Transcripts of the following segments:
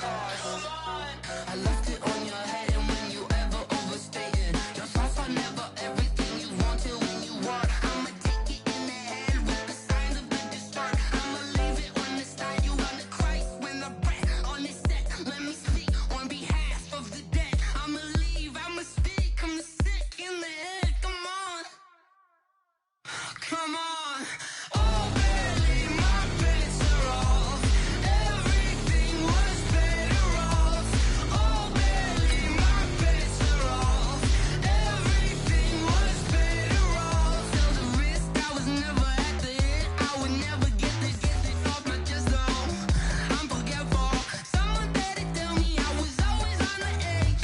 I left it on your head, and when you ever overstate it, your thoughts are never everything you wanted when you want. I'ma take it in the head with the signs of the distort. I'ma leave it on the side, you run the Christ when the breath on this set. Let me speak on behalf of the dead. I'ma leave, I'ma speak, I'm the sick in the head. Come on, come on. Oh, barely my bits are off. Everything was better off. Oh, barely my bits are off. Everything was better off. Felt the risk, I was never at the hit. I would never get this off my chest, though. I'm forgetful. Someone better tell me I was always on the edge.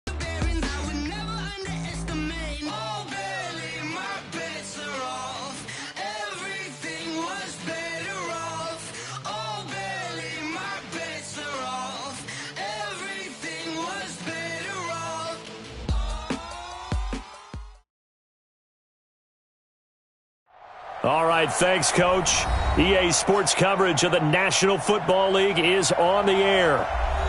The bearings I would never underestimate. Oh, barely my bits are off. Everything was better off. Oh, barely my bits are off. Everything was better off. All right, thanks, Coach. EA Sports coverage of the National Football League is on the air.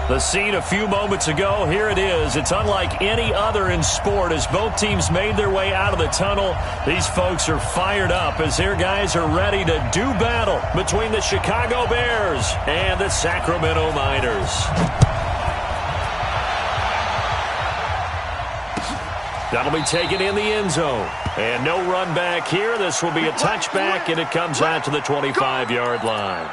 The scene a few moments ago, here it is. It's unlike any other in sport as both teams made their way out of the tunnel. These folks are fired up as their guys are ready to do battle between the Chicago Bears and the Sacramento Miners. That'll be taken in the end zone. And no run back here. This will be a touchback, and it comes out to the 25-yard line.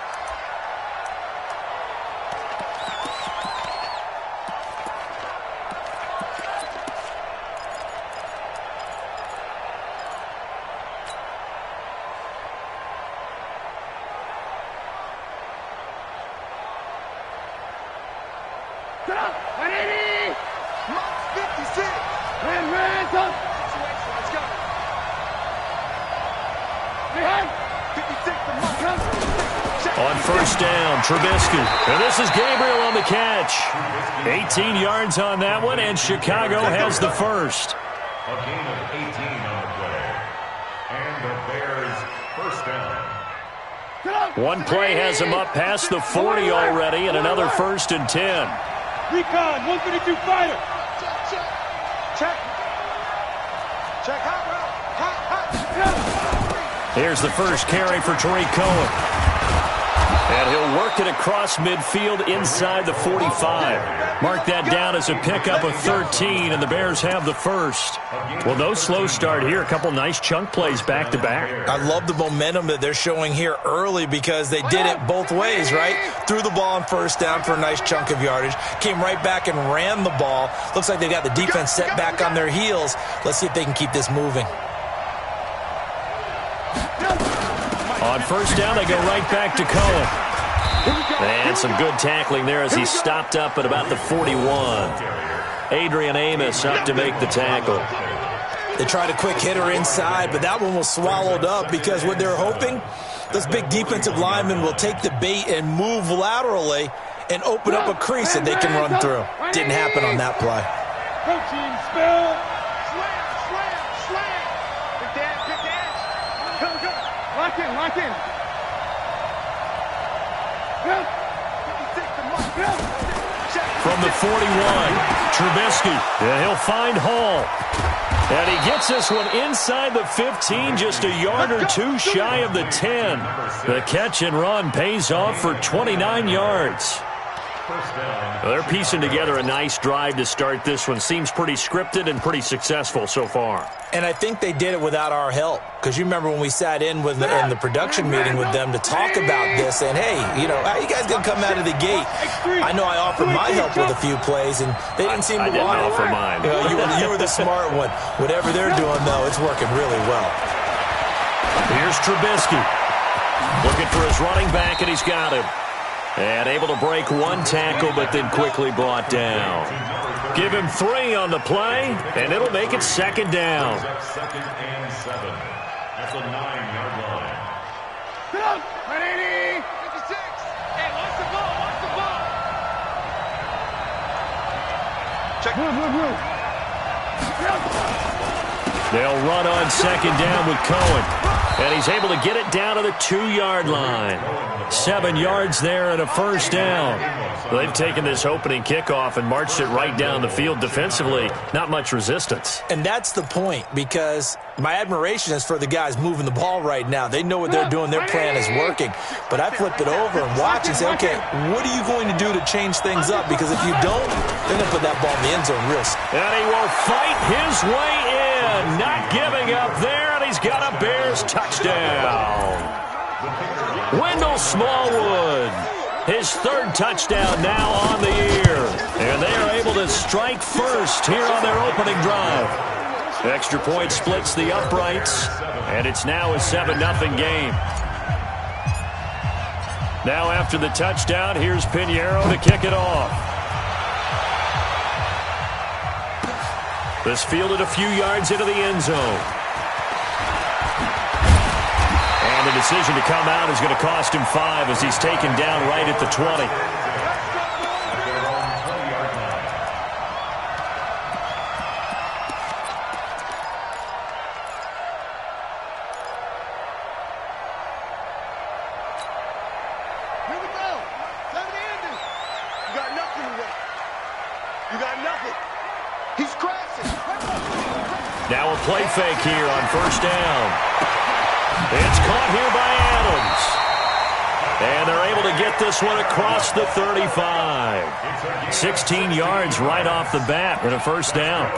Get up! 180! Mark 56! Ran, go! Situation, let's go! Behind! 56 to Mark. On first down, Trubisky. And this is Gabriel on the catch. 18 yards on that one, and Chicago has the first. A gain of 18 on the play. And the Bears first down. One play has him up past the 40 already, and another 1st and 10. Recon, 152 fighter. Check. Check. Hot. Here's the first carry for Tariq Cohen. And he'll work it across midfield inside the 45. Mark that down as a pickup of 13, and the Bears have the first. Well, no slow start here. A couple nice chunk plays back-to-back. I love the momentum that they're showing here early because they did it both ways, right? Threw the ball on first down for a nice chunk of yardage. Came right back and ran the ball. Looks like they got the defense set back on their heels. Let's see if they can keep this moving. On first down, they go right back to Cohen. And some good tackling there as he stopped up at about the 41. Adrian Amos up to make the tackle. They tried a quick hitter inside, but that one was swallowed up because what they're hoping, this big defensive lineman will take the bait and move laterally and open up a crease that they can run through. Didn't happen on that play. Coaching, spell. Slam. Good dash. Go. Lock in. From the 41, Trubisky. And he'll find Hall. And he gets this one inside the 15, just a yard or two shy of the 10. The catch and run pays off for 29 yards. They're piecing together a nice drive to start this one. Seems pretty scripted and pretty successful so far. And I think they did it without our help. Because you remember when we sat in with in the production meeting with them to talk about this. And, hey, how you guys going to come out of the gate? I know I offered my help with a few plays, and they didn't seem to want it. I didn't offer mine. You were the smart one. Whatever they're doing, though, it's working really well. Here's Trubisky. Looking for his running back, and he's got him. And able to break one tackle, but then quickly brought down. Give him 3 on the play, and it'll make it second down. Second and 7. That's a 9-yard line. Get up! 180! 56! Hey, watch the ball! Check. Move. They'll run on second down with Cohen. And he's able to get it down to the 2-yard line. 7 yards there and a first down. They've taken this opening kickoff and marched it right down the field defensively. Not much resistance. And that's the point, because my admiration is for the guys moving the ball right now. They know what they're doing. Their plan is working. But I flip it over and watch and say, okay, what are you going to do to change things up? Because if you don't, they're going to put that ball in the end zone real soon. And he will fight his way in. Not giving up there, and he's got a Bears touchdown. Wendell Smallwood, his 3rd touchdown now on the year. And they are able to strike first here on their opening drive. Extra point splits the uprights, and it's now a 7-0 game. Now after the touchdown, here's Pinheiro to kick it off. This fielded a few yards into the end zone. And the decision to come out is going to cost him 5 as he's taken down right at the 20. Here we go. 7 ending. You got nothing today. You got nothing. He's crashing. Now a play fake here on first down. It's caught here by Adams. And they're able to get this one across the 35. 16 yards right off the bat and a first down.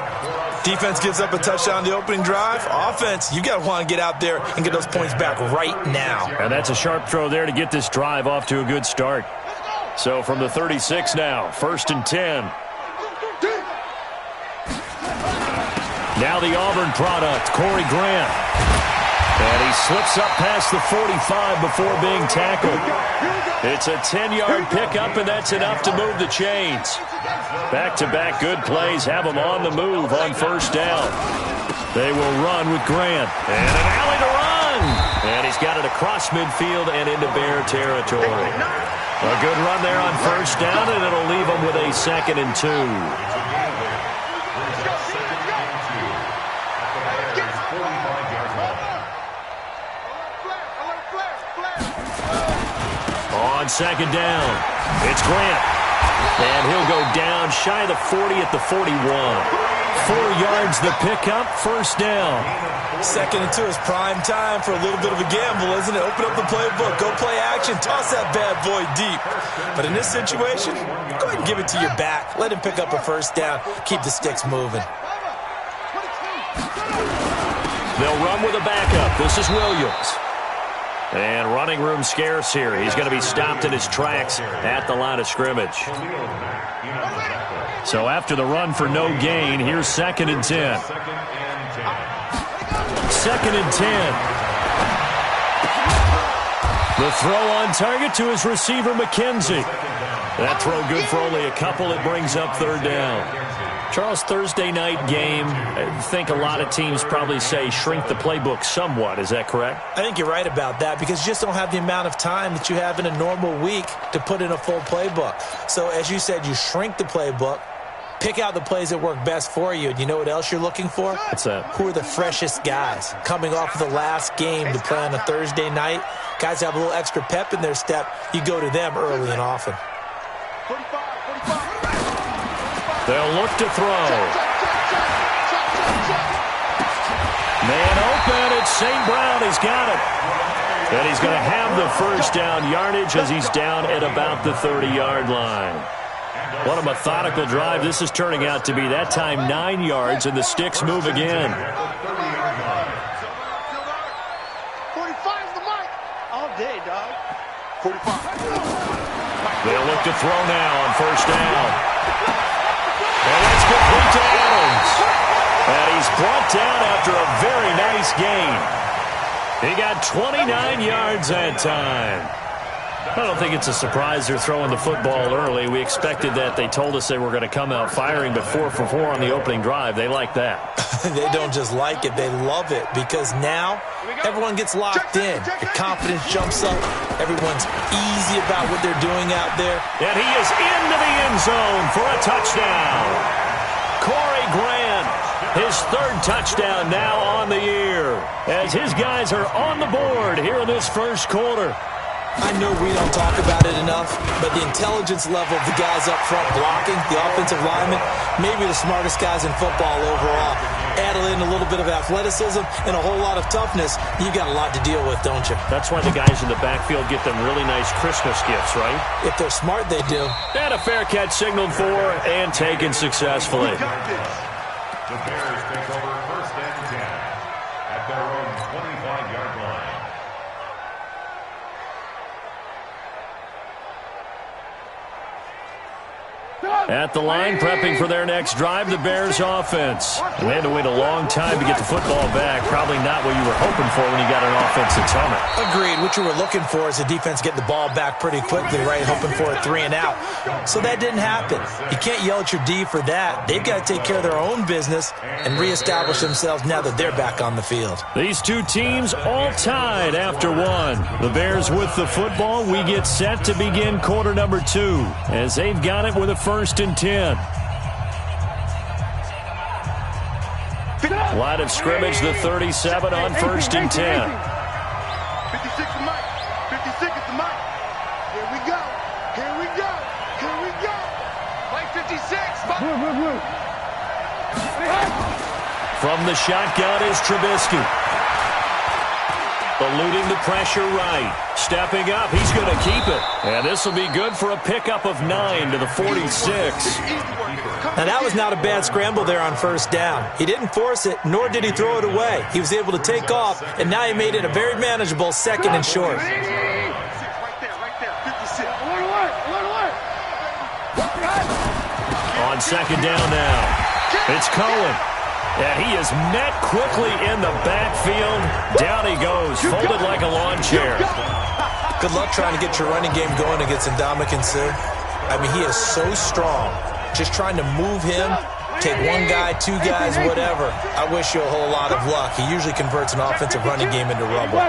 Defense gives up a touchdown the opening drive. Offense, you got to want to get out there and get those points back right now. And that's a sharp throw there to get this drive off to a good start. So from the 36 now, 1st and 10. Now the Auburn product, Corey Grant. And he slips up past the 45 before being tackled. It's a 10-yard pickup, and that's enough to move the chains. Back-to-back good plays have him on the move on first down. They will run with Grant. And an alley to run. And he's got it across midfield and into Bear territory. A good run there on first down, and it'll leave him with a 2nd and 2. On second down, it's Grant. And he'll go down shy of the 40 at the 41. 4 yards the pickup, first down. 2nd and 2 is prime time for a little bit of a gamble, isn't it? Open up the playbook, go play action, toss that bad boy deep. But in this situation, go ahead and give it to your back. Let him pick up a first down, keep the sticks moving. They'll run with a backup. This is Williams. And running room scarce here. He's going to be stopped in his tracks at the line of scrimmage. So after the run for no gain, here's 2nd and 10. 2nd and 10. The throw on target to his receiver, McKenzie. That throw good for only a couple. It brings up 3rd down. Charles, Thursday night game, I think a lot of teams probably say shrink the playbook somewhat. Is that correct? I think you're right about that, because you just don't have the amount of time that you have in a normal week to put in a full playbook. So as you said, you shrink the playbook, pick out the plays that work best for you. And you know what else you're looking for? What's that? Who are the freshest guys coming off of the last game to play on a Thursday night? Guys have a little extra pep in their step. You go to them early and often. 45. They'll look to throw. Man open, it's St. Brown. He's got it. And he's going to have the first down yardage as he's down at about the 30-yard line. What a methodical drive this is turning out to be. That time 9 yards, and the sticks move again. 45's the mic. All day, dog. 45. They'll look to throw now on first down. And that's complete to Adams. And he's brought down after a very nice gain. He got 29 yards that time. I don't think it's a surprise they're throwing the football early. We expected that. They told us they were going to come out firing, but 4 for 4 on the opening drive. They like that. They don't just like it, they love it, because now everyone gets locked in. Your confidence jumps up. Everyone's easy about what they're doing out there. And he is into the end zone for a touchdown. Corey Grant His third touchdown now on the year, as his guys are on the board here in this first quarter. I know we don't talk about it enough, but the intelligence level of the guys up front blocking, the offensive linemen, maybe the smartest guys in football overall. Add in a little bit of athleticism and a whole lot of toughness, you got a lot to deal with, don't you? That's why the guys in the backfield get them really nice Christmas gifts, right? If they're smart, they do. And a fair catch signaled for and taken successfully. The Bears take over first and 10 at their own 25-yard line. At the line, prepping for their next drive, the Bears offense. And they had to wait a long time to get the football back. Probably not what you were hoping for when you got an offense that's humming. Agreed. What you were looking for is the defense get the ball back pretty quickly, right? Hoping for a 3 and out. So that didn't happen. You can't yell at your D for that. They've got to take care of their own business and reestablish themselves now that they're back on the field. These two teams all tied after one. The Bears with the football. We get set to begin quarter number 2 as they've got it with a first and 10. Line of scrimmage, the 37 on first and 10. 56 to Mike. 56 is the Mike. Here we go. Here we go. Here we go. Mike 56. From the shotgun is Trubisky. Eluding the pressure right. Stepping up, he's going to keep it. And this will be good for a pickup of 9 to the 46. Now, that was not a bad scramble there on first down. He didn't force it, nor did he throw it away. He was able to take off, and now he made it a very manageable second and short. Right there. 56. On second down now, it's Cohen. And he is met quickly in the backfield. Down he goes, folded like a lawn chair. Good luck trying to get your running game going against Ndamukong Suh. I mean, he is so strong. Just trying to move him, take one guy, two guys, whatever. I wish you a whole lot of luck. He usually converts an offensive running game into rubble.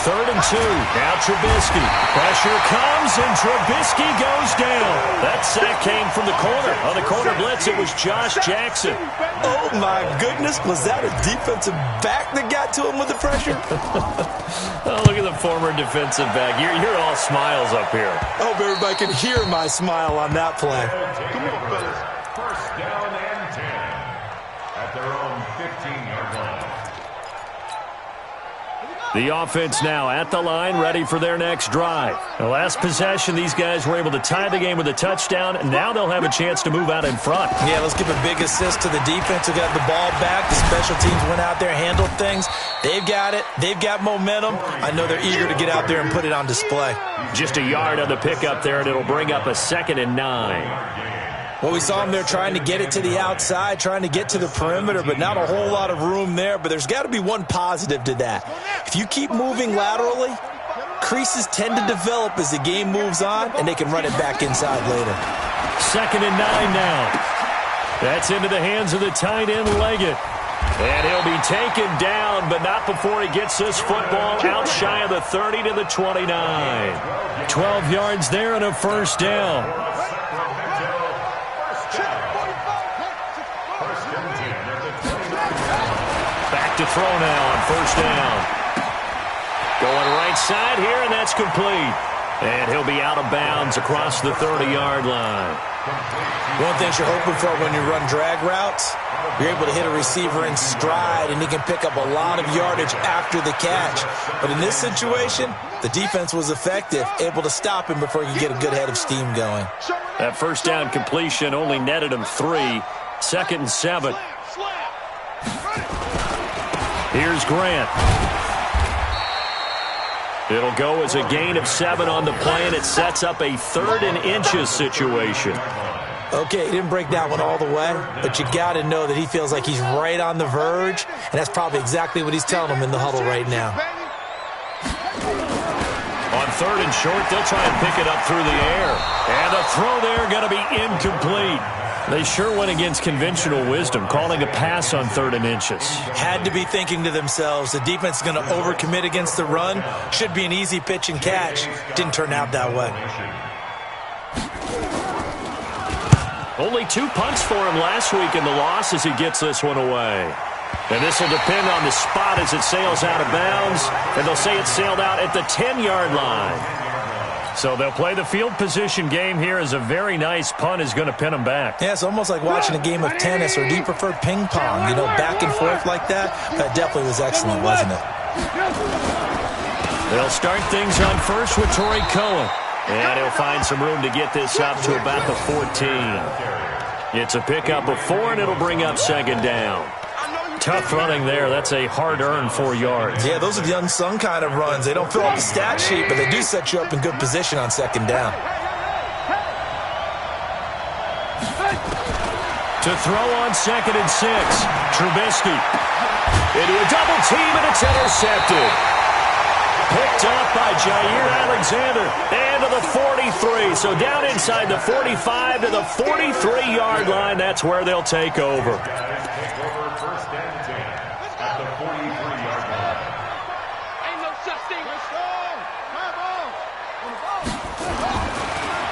Third and 2. Now Trubisky. Pressure comes, and Trubisky goes down. That sack came from the corner. On the corner blitz, it was Josh Jackson. Oh, my goodness. Was that a defensive back that got to him with the pressure? Oh, look at the former defensive back. You're all smiles up here. I hope everybody can hear my smile on that play. First down and 10 at their own 15-yard line. The offense now at the line, ready for their next drive. The last possession, these guys were able to tie the game with a touchdown, and now they'll have a chance to move out in front. Yeah, let's give a big assist to the defense who got the ball back. The special teams went out there, handled things. They've got it. They've got momentum. I know they're eager to get out there and put it on display. Just a yard on the pickup there, and it'll bring up a 2nd and 9. Well, we saw them there trying to get it to the outside, trying to get to the perimeter, but not a whole lot of room there. But there's got to be one positive to that. If you keep moving laterally, creases tend to develop as the game moves on, and they can run it back inside later. 2nd and 9 now. That's into the hands of the tight end, Leggett. And he'll be taken down, but not before he gets this football out shy of the 30 to the 29. 12 yards there and a first down. Back to throw now on first down. Going right side here, and that's complete. And he'll be out of bounds across the 30-yard line. One thing you're hoping for when you run drag routes, you're able to hit a receiver in stride, and he can pick up a lot of yardage after the catch. But in this situation, the defense was effective, able to stop him before he could get a good head of steam going. That first down completion only netted him 3. 2nd and 7. Here's Grant. It'll go as a gain of 7 on the play, and it sets up a 3rd and inches situation. Okay, he didn't break that one all the way, but you got to know that he feels like he's right on the verge, and that's probably exactly what he's telling him in the huddle right now. On 3rd and short, they'll try and pick it up through the air. And the throw there going to be incomplete. They sure went against conventional wisdom, calling a pass on 3rd and inches. Had to be thinking to themselves, the defense is going to overcommit against the run. Should be an easy pitch and catch. Didn't turn out that way. Only 2 punts for him last week in the loss as he gets this one away. And this will depend on the spot as it sails out of bounds. And they'll say it sailed out at the 10-yard line. So they'll play the field position game here as a very nice punt is going to pin them back. Yeah, it's almost like watching a game of tennis, or do you prefer ping pong? You know, back and forth like that? That definitely was excellent, wasn't it? They'll start things on first with Torrey Cohen. And he'll find some room to get this up to about the 14. It's a pickup of 4, and it'll bring up second down. Tough running there. That's a hard-earned 4 yards. Yeah, those are the unsung kind of runs. They don't fill up the stat sheet, but they do set you up in good position on second down. To throw on 2nd and 6, Trubisky. Into a double team, and it's intercepted. Picked up by Jair Alexander. And to the 43. So down inside the 45 to the 43-yard line. That's where they'll take over. First and 10 at the 43-yard line. Ain't no such thing.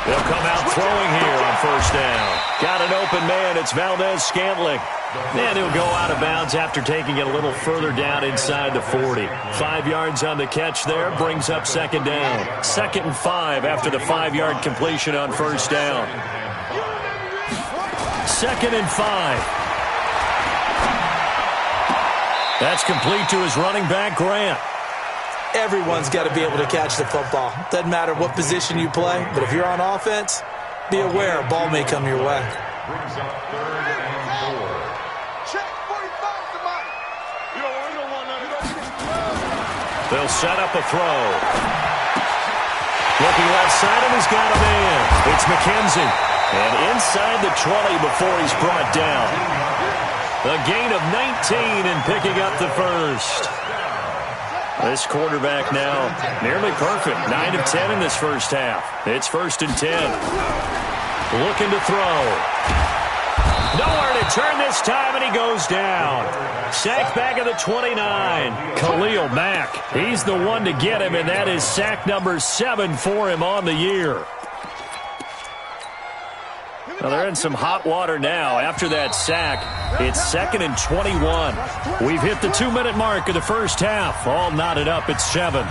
They'll come out throwing here on first down. Got an open man. It's Valdez-Scantling. And he'll go out of bounds after taking it a little further down inside the 40. 5 yards on the catch there. Brings up second down. 2nd and 5 after the 5-yard completion on first down. 2nd and 5. That's complete to his running back, Grant. Everyone's got to be able to catch the football. Doesn't matter what position you play, but if you're on offense, be aware a ball may come your way. Brings up 3rd and 4. Check 45 to mine. You don't want none of that. They'll set up a throw. Looking left side, and he's got a man. It's McKenzie. And inside the 20 before he's brought down. A gain of 19 and picking up the first. This quarterback now nearly perfect. 9 of 10 in this first half. It's 1st and 10. Looking to throw. Nowhere to turn this time, and he goes down. Sack back at the 29. Khalil Mack. He's the one to get him, and that is sack number 7 for him on the year. Well, they're in some hot water now. After that sack, it's 2nd and 21. We've hit the 2-minute mark of the first half. All knotted up at 7.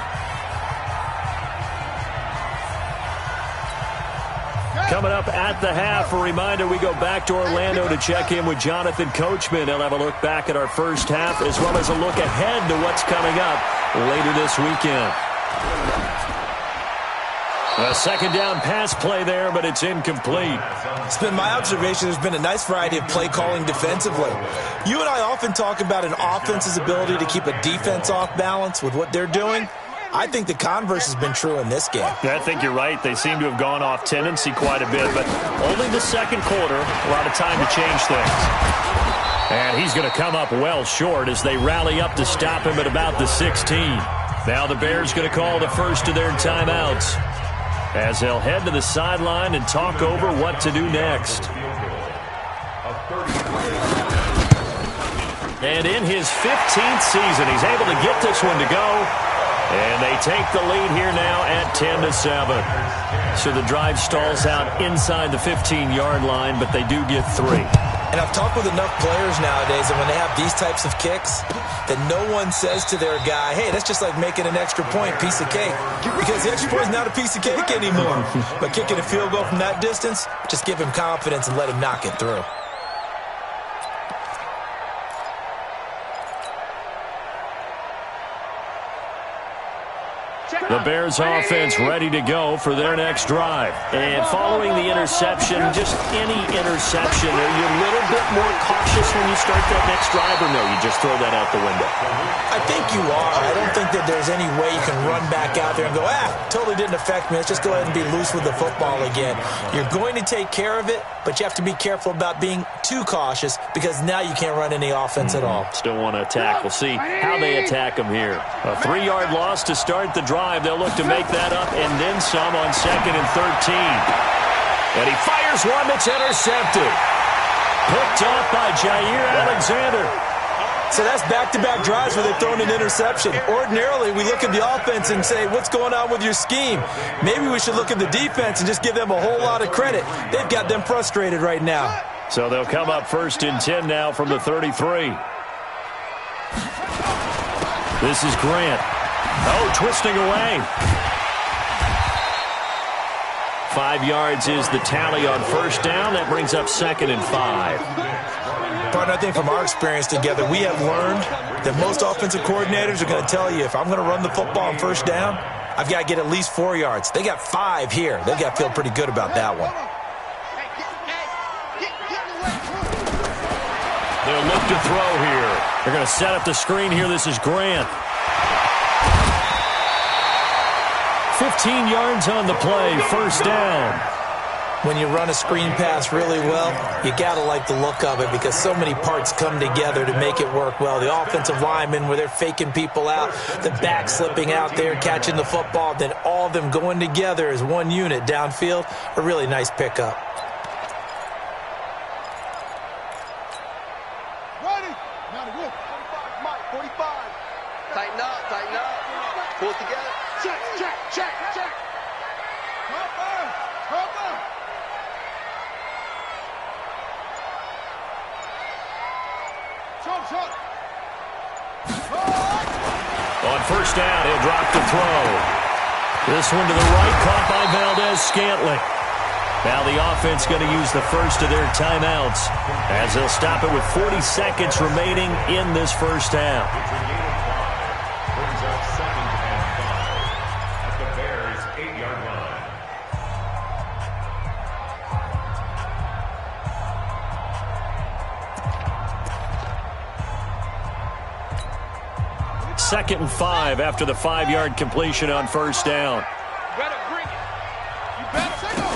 Coming up at the half, a reminder, we go back to Orlando to check in with Jonathan Coachman. He'll have a look back at our first half as well as a look ahead to what's coming up later this weekend. A second down pass play there, but it's incomplete. It's been my observation there's been a nice variety of play calling defensively. You and I often talk about an offense's ability to keep a defense off balance with what they're doing. I think the converse has been true in this game. Yeah, I think you're right. They seem to have gone off tendency quite a bit, but only the second quarter, a lot of time to change things. And he's going to come up well short as they rally up to stop him at about the 16. Now the Bears going to call the first of their timeouts, as they'll head to the sideline and talk over what to do next. And in his 15th season, he's able to get this one to go. And they take the lead here now at 10-7. So the drive stalls out inside the 15-yard line, but they do get 3. And I've talked with enough players nowadays that when they have these types of kicks, that no one says to their guy, hey, that's just like making an extra point, piece of cake. Because the extra point is not a piece of cake anymore. But kicking a field goal from that distance, just give him confidence and let him knock it through. The Bears offense ready to go for their next drive. And following the interception, just any interception, are you a little bit more cautious when you start that next drive, or no, you just throw that out the window? I think you are. I don't think that there's any way you can run back out there and go, totally didn't affect me. Let's just go ahead and be loose with the football again. You're going to take care of it, but you have to be careful about being too cautious because now you can't run any offense at all. Still want to attack. We'll see how they attack them here. A 3-yard loss to start the drive. They'll look to make that up and then some on 2nd and 13. And he fires one that's intercepted. Picked off by Jair Alexander. So that's back-to-back drives where they've thrown an interception. Ordinarily, we look at the offense and say, what's going on with your scheme? Maybe we should look at the defense and just give them a whole lot of credit. They've got them frustrated right now. So they'll come up 1st and 10 now from the 33. This is Grant. Oh, twisting away. 5 yards is the tally on 1st down. That brings up 2nd and 5. Partner, I think from our experience together, we have learned that most offensive coordinators are going to tell you, if I'm going to run the football on 1st down, I've got to get at least 4 yards. They got 5 here. They've got to feel pretty good about that one. They'll look to throw here. They're going to set up the screen here. This is Grant. 15 yards on the play, 1st down. When you run a screen pass really well, you got to like the look of it because so many parts come together to make it work well. The offensive linemen, where they're faking people out, the back slipping out there, catching the football, then all of them going together as one unit downfield, a really nice pickup. Ready? Now the 45, Mike, 45. Tighten up. Pull it together. Check. Cover. Shot. On 1st down, he'll drop the throw. This one to the right, caught by Valdez-Scantling. Now the offense going to use the first of their timeouts as they'll stop it with 40 seconds remaining in this 1st half. Brings up 2nd and 5 at the Bears' 8-yard line. Second and 5 after the 5-yard completion on 1st down. Better bring it. You better say no.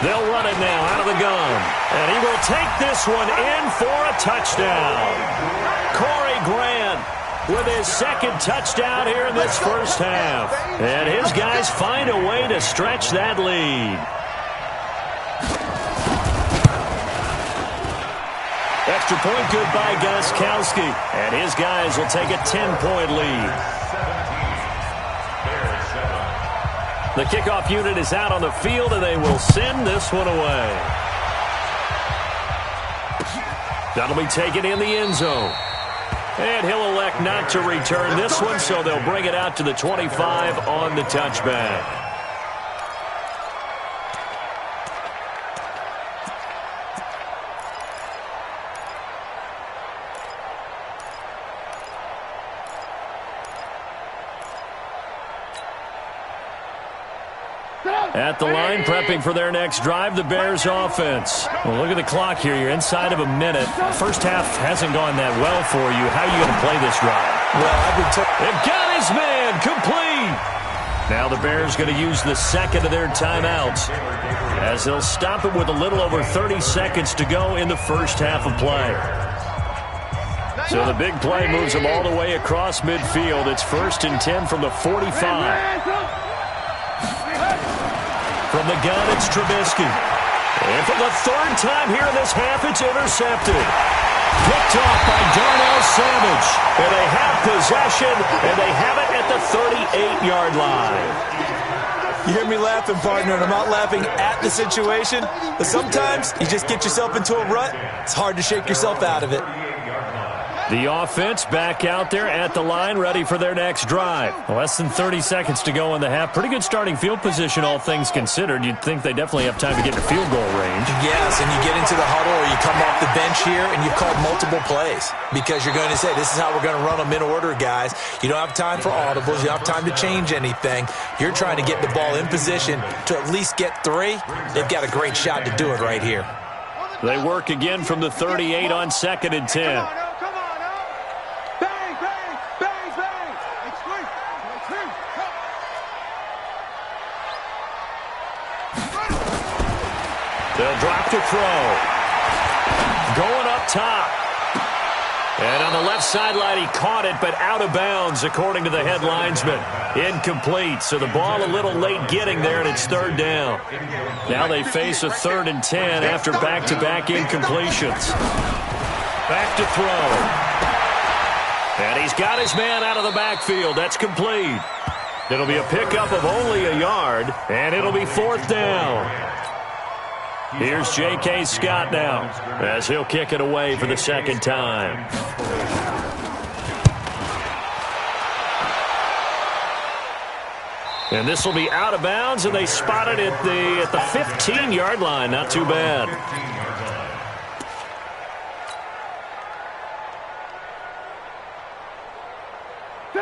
They'll run it now out of the gun. And he will take this one in for a touchdown. Corey Grant with his 2nd touchdown here in this 1st half. And his guys find a way to stretch that lead. Extra point good by JAYCya260. And his guys will take a 10-point lead. 17. Bears 7. The kickoff unit is out on the field, and they will send this one away. That'll be taken in the end zone. And he'll elect not to return this one, so they'll bring it out to the 25 on the touchback. At the line, prepping for their next drive, the Bears offense. Well, look at the clock here. You're inside of a minute. The 1st half hasn't gone that well for you. How are you going to play this drive? Well, I've been told. They've got his man complete. Now the Bears going to use the 2nd of their timeouts as they'll stop it with a little over 30 seconds to go in the 1st half of play. So the big play moves them all the way across midfield. It's 1st and 10 from the 45. From the gun, it's Trubisky. And for the 3rd time here in this half, it's intercepted. Picked off by Darnell Savage. And they have possession, and they have it at the 38-yard line. You hear me laughing, partner, and I'm not laughing at the situation. But sometimes you just get yourself into a rut. It's hard to shake yourself out of it. The offense back out there at the line, ready for their next drive. Less than 30 seconds to go in the half. Pretty good starting field position, all things considered. You'd think they definitely have time to get to field goal range. Yes, and you get into the huddle or you come off the bench here and you've called multiple plays because you're going to say, this is how we're going to run them in order, guys. You don't have time for audibles. You don't have time to change anything. You're trying to get the ball in position to at least get 3. They've got a great shot to do it right here. They work again from the 38 on 2nd and 10. They'll drop to throw. Going up top. And on the left sideline, he caught it, but out of bounds, according to the head linesman. Incomplete. So the ball a little late getting there, and it's 3rd down. Now they face a 3rd and 10 after back-to-back incompletions. Back to throw. And he's got his man out of the backfield. That's complete. It'll be a pickup of only a yard, and it'll be 4th down. Here's J.K. Scott now as he'll kick it away for the 2nd time. And this will be out of bounds, and they spot it at the 15-yard line. Not too bad.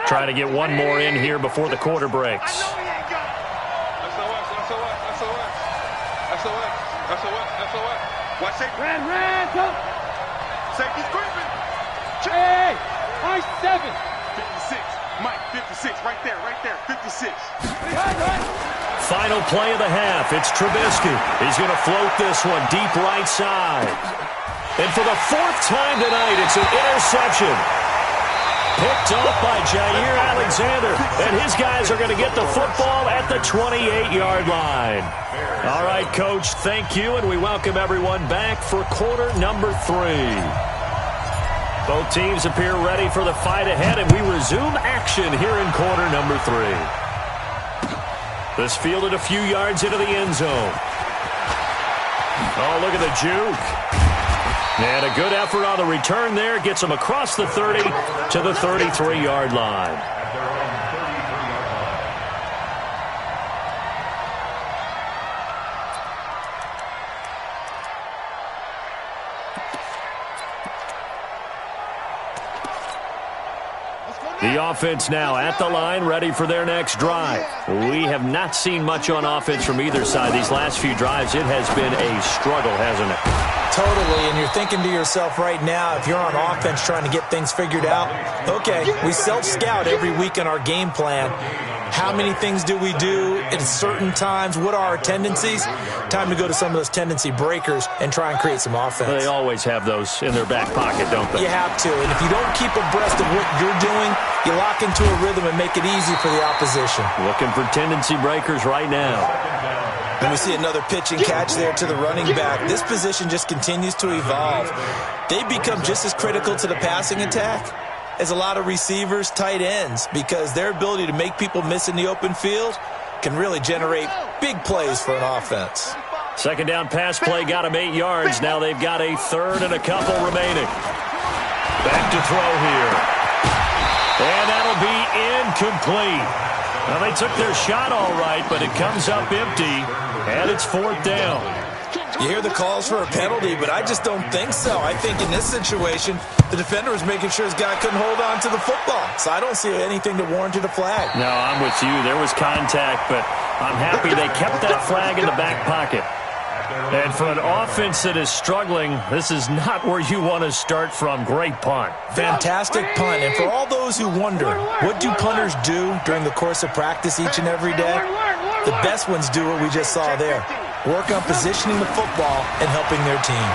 Trying to get one more in here before the quarter breaks. Watch it. Red, go. Safety's creeping. Hey, nice 7. 56. Mike, 56. Right there, 56. Final play of the half. It's Trubisky. He's going to float this one deep right side. And for the 4th time tonight, it's an interception. Picked off by JAYCya260's, and his guys are going to get the football at the 28-yard line. All right, Coach, thank you, and we welcome everyone back for quarter number 3. Both teams appear ready for the fight ahead, and we resume action here in quarter number 3. This fielded a few yards into the end zone. Oh, look at the juke. And a good effort on the return there. Gets them across the 30 to the 33-yard line. The offense now at the line, ready for their next drive. We have not seen much on offense from either side. These last few drives, it has been a struggle, hasn't it? Totally, and you're thinking to yourself right now, if you're on offense trying to get things figured out, okay, we self-scout every week in our game plan. How many things do we do at certain times? What are our tendencies? Time to go to some of those tendency breakers and try and create some offense. They always have those in their back pocket, don't they? You have to, and if you don't keep abreast of what you're doing, you lock into a rhythm and make it easy for the opposition. Looking for tendency breakers right now. And we see another pitch and catch there to the running back. This position just continues to evolve. They become just as critical to the passing attack as a lot of receivers, tight ends, because their ability to make people miss in the open field can really generate big plays for an offense. 2nd down pass play got them 8 yards. Now they've got a 3rd and a couple remaining. Back to throw here. And that'll be incomplete. Now, they took their shot all right, but it comes up empty, and it's 4th down. You hear the calls for a penalty, but I just don't think so. I think in this situation, the defender was making sure his guy couldn't hold on to the football. So I don't see anything that warranted a flag. No, I'm with you. There was contact, but I'm happy they kept that flag in the back pocket. And for an offense that is struggling, this is not where you want to start from. Great punt. Fantastic punt. And for all those who wonder, what do punters do during the course of practice each and every day? The best ones do what we just saw there. Work on positioning the football and helping their team.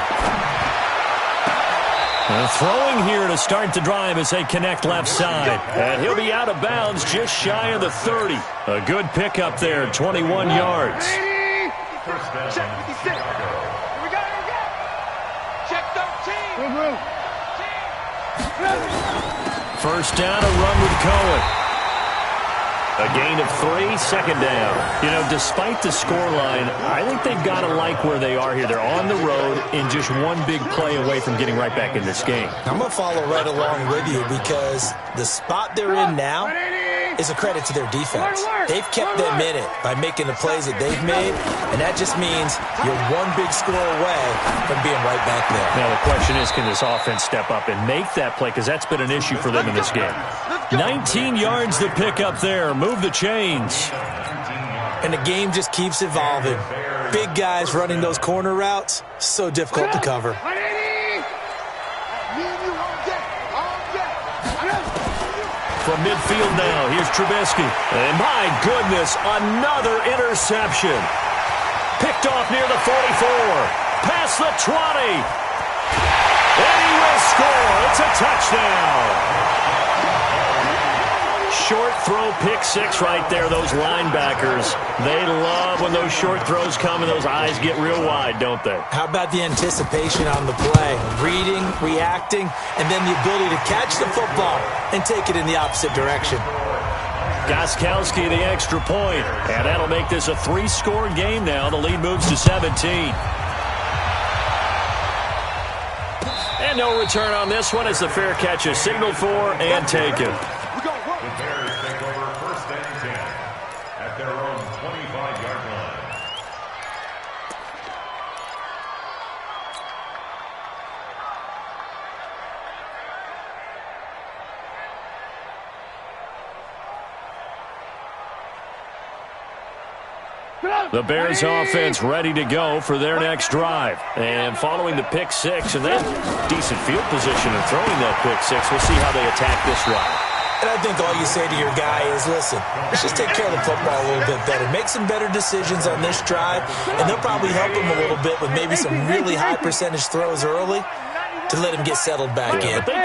And throwing here to start the drive as they connect left side. And he'll be out of bounds just shy of the 30. A good pickup there, 21 yards. Check 56. Here we go. Check 13. First down, a run with Cohen. A gain of 3, 2nd down. You know, despite the scoreline, I think they've got to like where they are here. They're on the road and just one big play away from getting right back in this game. I'm going to follow right along with you because the spot they're in now is a credit to their defense. They've kept them in it by making the plays that they've made, and that just means you're one big score away from being right back there. Now, the question is, can this offense step up and make that play? Because that's been an issue for them in this game. 19 yards to pick up there. Move the chains. And the game just keeps evolving. Big guys running those corner routes, so difficult to cover. From midfield now, here's Trubisky. And my goodness, another interception. Picked off near the 44. Past the 20. And he will score. It's a touchdown. Short throw, pick six right there. Those linebackers, they love when those short throws come and those eyes get real wide, don't they? How about the anticipation on the play? Reading, reacting, and then the ability to catch the football and take it in the opposite direction. JAYCya260 the extra point, and that'll make this a 3-score game now. The lead moves to 17. And no return on this one as the fair catch is signaled for and taken. The Bears take over first and 10 at their own 25-yard line. The Bears offense ready to go for their next drive. And following the pick six, and then decent field position and throwing that pick six, we'll see how they attack this drive. And I think all you say to your guy is, listen, let's just take care of the football a little bit better. Make some better decisions on this drive, and they'll probably help him a little bit with maybe some really high percentage throws early to let him get settled back in. But they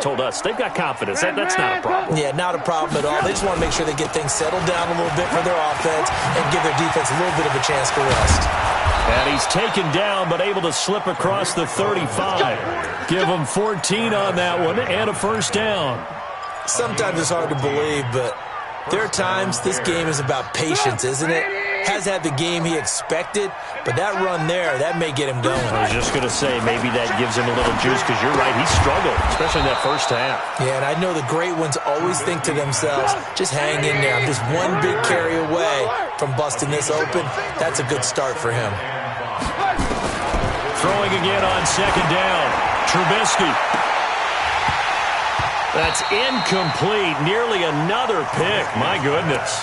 told us they've got confidence. That's not a problem. Yeah, not a problem at all. They just want to make sure they get things settled down a little bit for their offense and give their defense a little bit of a chance to rest. And he's taken down but able to slip across the 35. Give him 14 on that one and a first down. Sometimes it's hard to believe, but there are times this game is about patience, isn't it? Has had the game he expected, but that run there, that may get him going. I was just going to say, maybe that gives him a little juice, because you're right, he struggled, especially in that first half. Yeah, and I know the great ones always think to themselves, just hang in there. I'm just one big carry away from busting this open. That's a good start for him. Throwing again on second down. Trubisky. That's incomplete. Nearly another pick. My goodness.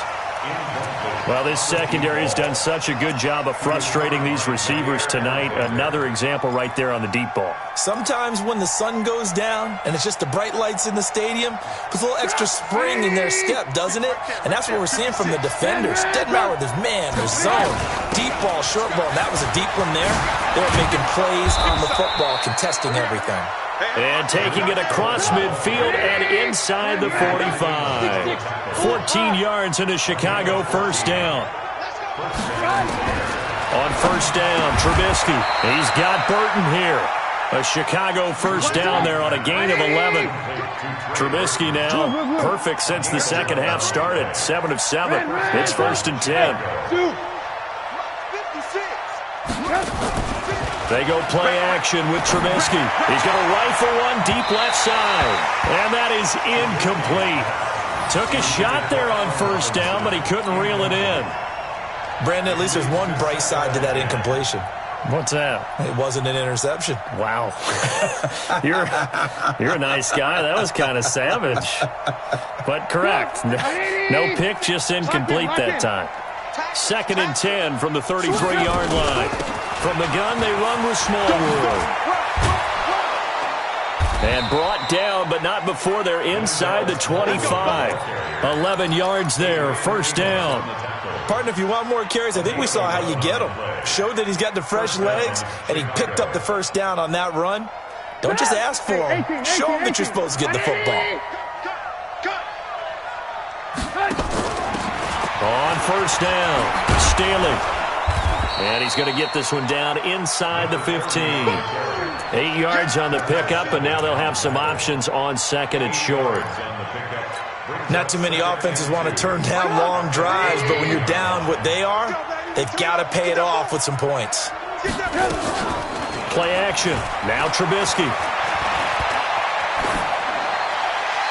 Well, this secondary has done such a good job of frustrating these receivers tonight. Another example right there on the deep ball. Sometimes when the sun goes down and it's just the bright lights in the stadium, puts a little extra spring in their step, doesn't it? And that's what we're seeing from the defenders. Doesn't matter whether there's man or zone, deep ball, short ball. And that was a deep one there. They were making plays on the football, contesting everything. And taking it across midfield and inside the 45. 14 yards and a Chicago first down. On first down, Trubisky. He's got Burton here. A Chicago first down there on a gain of 11. Trubisky now perfect since the second half started. 7 of 7. It's first and 10. They go play action with Trubisky. He's going to rifle one deep left side. And that is incomplete. Took a shot there on first down, but he couldn't reel it in. Brandon, at least there's one bright side to that incompletion. What's that? It wasn't an interception. Wow. You're a nice guy. That was kind of savage. But correct. No pick, just incomplete that time. Second and 10 from the 33-yard line. From the gun, they run with Smallwood. And brought down, but not before they're inside the 25. 11 yards there, first down. Partner, if you want more carries, I think we saw how you get him. Showed that he's got the fresh legs, and he picked up the first down on that run. Don't just ask for him. Show him that you're supposed to get the football. On first down, Staley. And he's going to get this one down inside the 15. 8 yards on the pickup, and now they'll have some options on second and short. Not too many offenses want to turn down long drives, but when you're down what they are, they've got to pay it off with some points. Play action. Now Trubisky.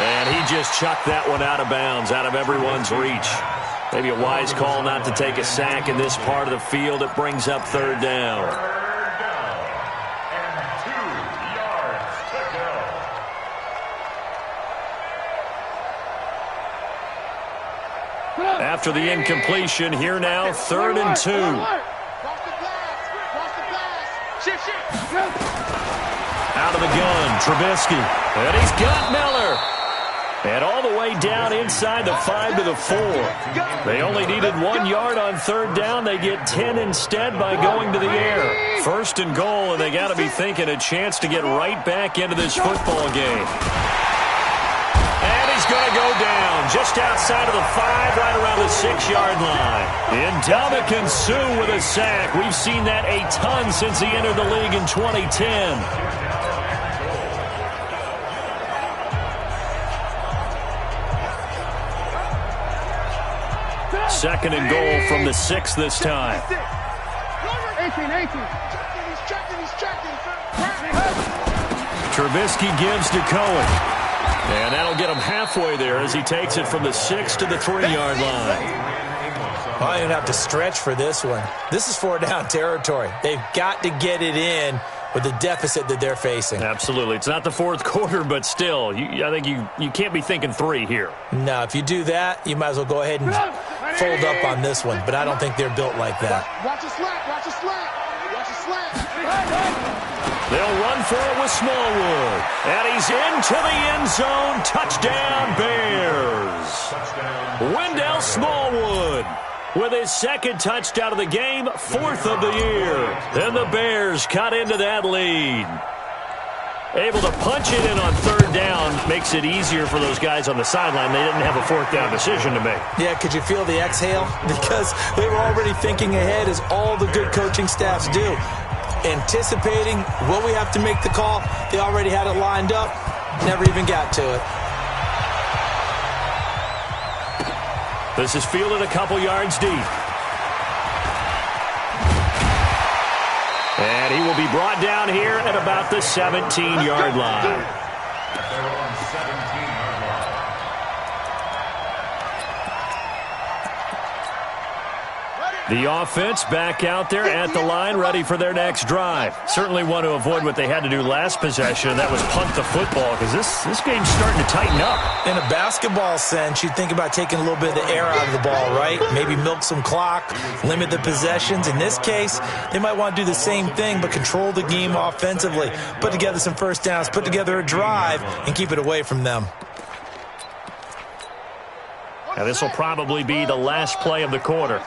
And he just chucked that one out of bounds, out of everyone's reach. Maybe a wise call not to take a sack in this part of the field. It brings up third down. Third down and 2 yards to go. After the incompletion, here now, 3rd and 2. Out of the gun, Trubisky. And he's got Miller. And all the way down inside the 5 to the 4. They only needed 1 yard on third down. They get 10 instead by going to the air. First and goal, and they got to be thinking a chance to get right back into this football game. And he's going to go down just outside of the 5, right around the 6-yard line. Ndamukong Suh with a sack. We've seen that a ton since he entered the league in 2010. Second and goal from the 6 this time. 18. Trubisky gives to Cohen. And that'll get him halfway there as he takes it from the 6 to the 3-yard line. I didn't have to stretch for this one. This is 4-down territory. They've got to get it in with the deficit that they're facing. Absolutely. It's not the fourth quarter, but still, I think you can't be thinking 3 here. No, if you do that, you might as well go ahead and fold up on this one. But I don't think they're built like that. Watch a slant. They'll run for it with Smallwood. And he's into the end zone. Touchdown, Bears. Wendell Smallwood with his second touchdown of the game, 4th of the year. And the Bears cut into that lead. Able to punch it in on 3rd down makes it easier for those guys on the sideline. They didn't have a 4th down decision to make. Yeah, could you feel the exhale? Because they were already thinking ahead, as all the good coaching staffs do. Anticipating, will we have to make the call? They already had it lined up. Never even got to it. This is fielded a couple yards deep. And he will be brought down here at about the 17-yard line. At their own 17-yard line. The offense back out there at the line, ready for their next drive. Certainly want to avoid what they had to do last possession, and that was punt the football, because this game's starting to tighten up. In a basketball sense, you'd think about taking a little bit of the air out of the ball, right? Maybe milk some clock, limit the possessions. In this case, they might want to do the same thing, but control the game offensively. Put together some first downs, put together a drive, and keep it away from them. Now this will probably be the last play of the quarter.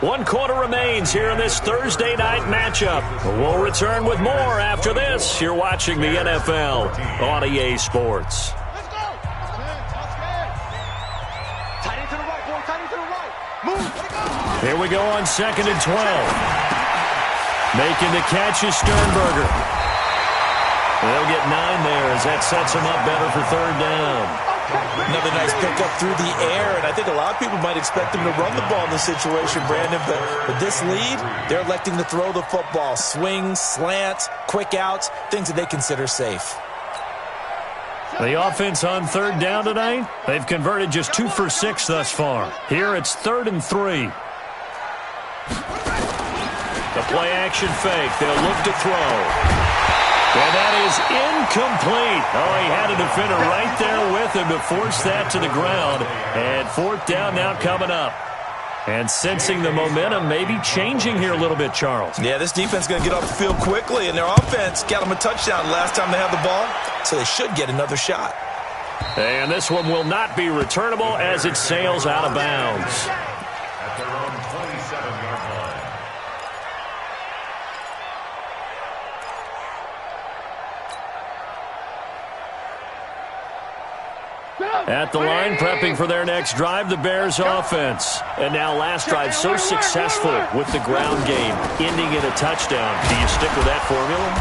1 quarter remains here in this Thursday night matchup. We'll return with more after this. You're watching the NFL on EA Sports. Let's go. Tight end to the right, boy. Tight end to the right. Move. Here we go on 2nd and 12. Making the catch is Sternberger. They'll get 9 there as that sets them up better for 3rd down. Another nice pickup through the air, and I think a lot of people might expect them to run the ball in this situation, Brandon, but with this lead, they're electing to throw the football. Swings, slants, quick outs, things that they consider safe. The offense on 3rd down tonight, they've converted just 2 for 6 thus far. Here it's 3rd and 3. The play action fake. They'll look to throw. And that is incomplete. Oh, he had a defender right there with him to force that to the ground. And 4th down now coming up. And sensing the momentum maybe changing here a little bit, Charles. Yeah, this defense is going to get off the field quickly, and their offense got them a touchdown last time they had the ball, so they should get another shot. And this one will not be returnable as it sails out of bounds. At their own 27-yard line. At the line, prepping for their next drive, the Bears offense. And now last drive so successful with the ground game, ending in a touchdown. Do you stick with that formula?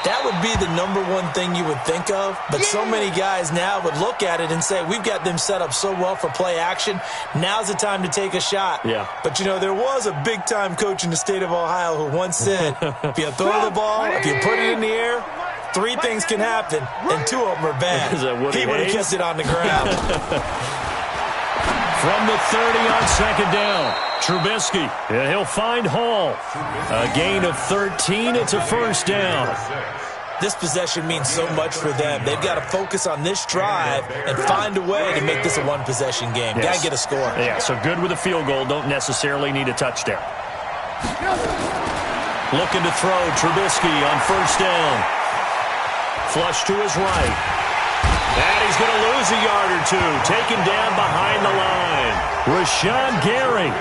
That would be the #1 thing you would think of, but so many guys now would look at it and say, we've got them set up so well for play action, now's the time to take a shot. Yeah. But, you know, there was a big-time coach in the state of Ohio who once said, if you throw the ball, if you put it in the air, 3 things can happen, and 2 of them are bad. Is that Woody He would have Hayes? kept it on the ground. From the 30 on 2nd down, Trubisky. And he'll find Hall. A gain of 13. It's a 1st down. This possession means so much for them. They've got to focus on this drive and find a way to make this a 1-possession game. Yes. Got to get a score. Yeah, so good with a field goal. Don't necessarily need a touchdown. Looking to throw Trubisky on 1st down. Flush to his right. And he's going to lose a yard or 2. Taken down behind the line. Rashawn Gary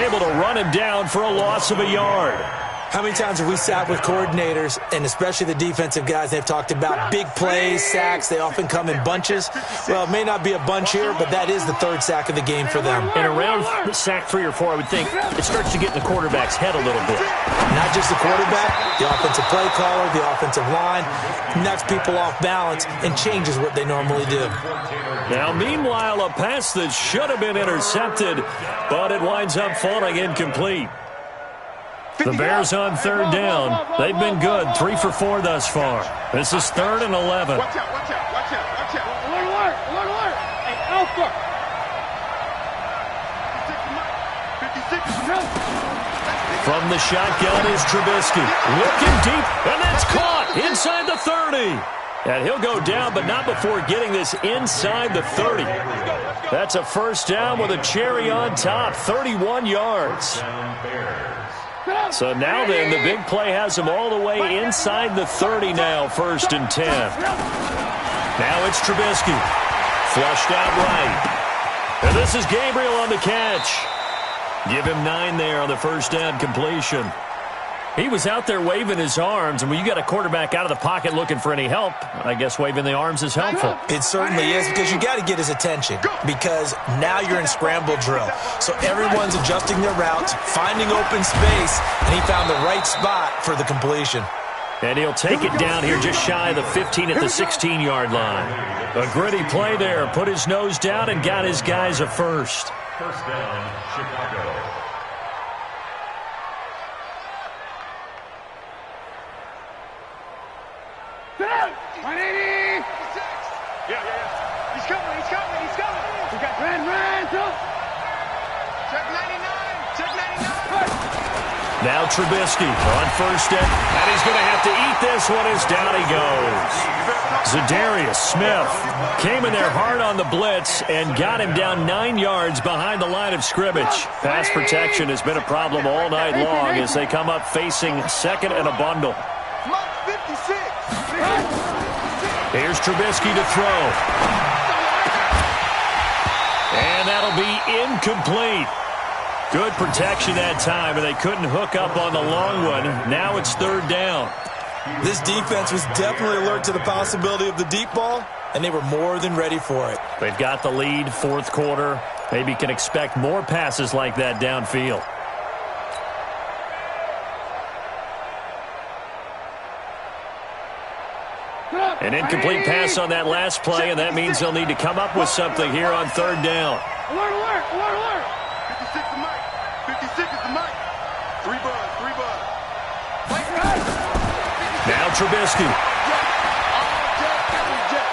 able to run him down for a loss of a yard. How many times have we sat with coordinators, and especially the defensive guys, they've talked about big plays, sacks. They often come in bunches. Well, it may not be a bunch here, but that is the third sack of the game for them. And around sack 3 or 4, I would think it starts to get in the quarterback's head a little bit. Not just the quarterback, the offensive play caller, the offensive line, knocks people off balance and changes what they normally do. Now, meanwhile, a pass that should have been intercepted, but it winds up falling incomplete. The Bears on third down. They've been good, 3 for 4 thus far. This is 3rd and 11. Watch out, watch out, watch out, watch out. Alert, alert, alert. Hey, Alpha. 56. From the shotgun is Trubisky. Looking deep, and that's caught inside the 30. And he'll go down, but not before getting this inside the 30. That's a first down with a cherry on top, 31 yards. So now then, the big play has him all the way inside the 30 now, 1st and 10. Now it's Trubisky. Flushed out right. And this is Gabriel on the catch. Give him 9 there on the first down completion. He was out there waving his arms, and when you got a quarterback out of the pocket looking for any help, I guess waving the arms is helpful. It certainly is, because you got to get his attention, because now you're in scramble drill. So everyone's adjusting their routes, finding open space, and he found the right spot for the completion. And he'll take it down here just shy of the 15 at the 16-yard line. A gritty play there, put his nose down and got his guys a first. First down, Chicago. He's coming, he's coming, he's coming. We got ran, go. Check 99, check 99. Now Trubisky on first down, and he's going to have to eat this one as down he goes. Zadarius Smith came in there hard on the blitz and got him down 9 yards behind the line of scrimmage. Pass protection has been a problem all night long as they come up facing 2nd and a bundle. 56. Here's Trubisky to throw. And that'll be incomplete. Good protection that time, and they couldn't hook up on the long one. Now it's 3rd down. This defense was definitely alert to the possibility of the deep ball, and they were more than ready for it. They've got the lead, 4th quarter. Maybe can expect more passes like that downfield. An incomplete pass on that last play, and that means they'll need to come up with something here on 3rd down. Alert, alert, alert, alert. 56 is Mike. 56 is the Mike. 3 buzz, 3 buzz. Now Trubisky.